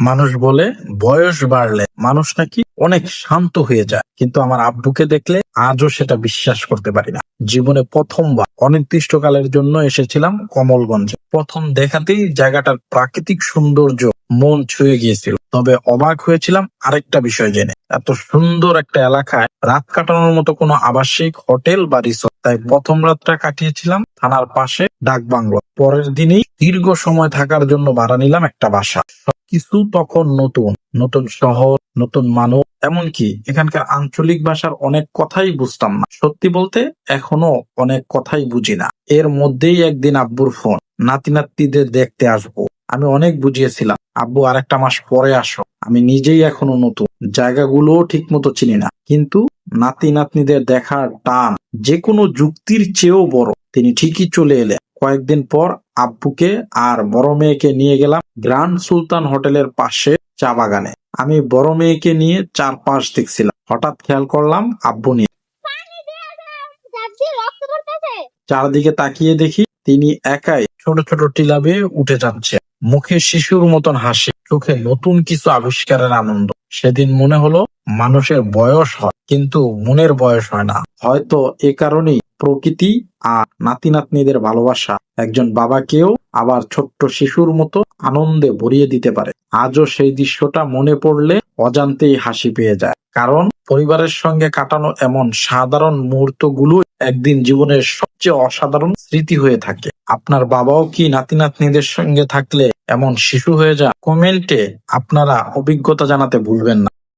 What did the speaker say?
মানুষ বলে বয়স বাড়লে মানুষ নাকি অনেক শান্ত হয়ে যায়, কিন্তু আমার আব্বুকে দেখলে আজও সেটা বিশ্বাস করতে পারি না। জীবনে প্রথমবার অনির্দিষ্টকালের জন্য এসেছিলাম কমলগঞ্জে। প্রথম দেখাতেই জায়গাটার প্রাকৃতিক সৌন্দর্য মন ছুঁয়ে গিয়েছিল। তবে অবাক হয়েছিলাম আরেকটা বিষয় জেনে, এত সুন্দর একটা এলাকায় রাত কাটানোর মতো কোনো আবাসিক হোটেল বা রিসোর্ট। তাই প্রথম রাতটা কাটিয়েছিলাম থানার পাশে ডাক বাংলো। পরের দিনই দীর্ঘ সময় থাকার জন্য ভাড়া নিলাম একটা বাসা। সবকিছু তখন নতুন, নতুন শহর, নতুন মানুষ, এমনকি এখানকার আঞ্চলিক ভাষার অনেক কথাই বুঝতাম না। সত্যি বলতে এখনো অনেক কথাই বুঝি না। এর মধ্যেই একদিন আব্বুর ফোন, নাতি নাতনিদের দেখতে আসবো। আমি অনেক বুঝিয়েছিলাম, আব্বু আরেকটা মাস পরে আসো। আমি নিজেই এখনো নতুন, জায়গাগুলোও ঠিক মতো চিনি না, কিন্তু নাতি নাতনিদের দেখার টান যে কোনো যুক্তির চেয়েও বড়। তিনি ঠিকই চলে এলেন। কয়েকদিন পর আব্বুকে আর বড় মেয়েকে নিয়ে গেলাম গ্র্যান্ড সুলতান হোটেলের পাশে চা বাগানে। আমি বড় মেয়েকে নিয়ে চারপাশ দেখছিলাম, হঠাৎ খেয়াল করলাম আব্বু নিয়ে। চারদিকে তাকিয়ে দেখি তিনি একাই ছোট ছোট টিলা বেয়ে উঠে যাচ্ছে, মুখে শিশুর মতন হাসি, চোখে নতুন কিছু আবিষ্কারের আনন্দ। সেদিন মনে হলো মানুষের বয়স হয়, কিন্তু মনের বয়স হয় না। হয়তো এ কারণেই প্রকৃতি আর নাতি নাতনিদের ভালোবাসা একজন বাবাকেও আবার ছোট্ট শিশুর মতো আনন্দে ভরিয়ে দিতে পারে। আজও সেই দৃশ্যটা মনে পড়লে অজান্তেই হাসি পেয়ে যায়, কারণ পরিবারের সঙ্গে কাটানো এমন সাধারণ মুহূর্তগুলো একদিন জীবনের সবচেয়ে অসাধারণ স্মৃতি হয়ে থাকে। আপনার বাবাও কি নাতি নাতনিদের সঙ্গে থাকলে এমন শিশু হয়ে যায়? কমেন্টে আপনারা অভিজ্ঞতা জানাতে ভুলবেন না।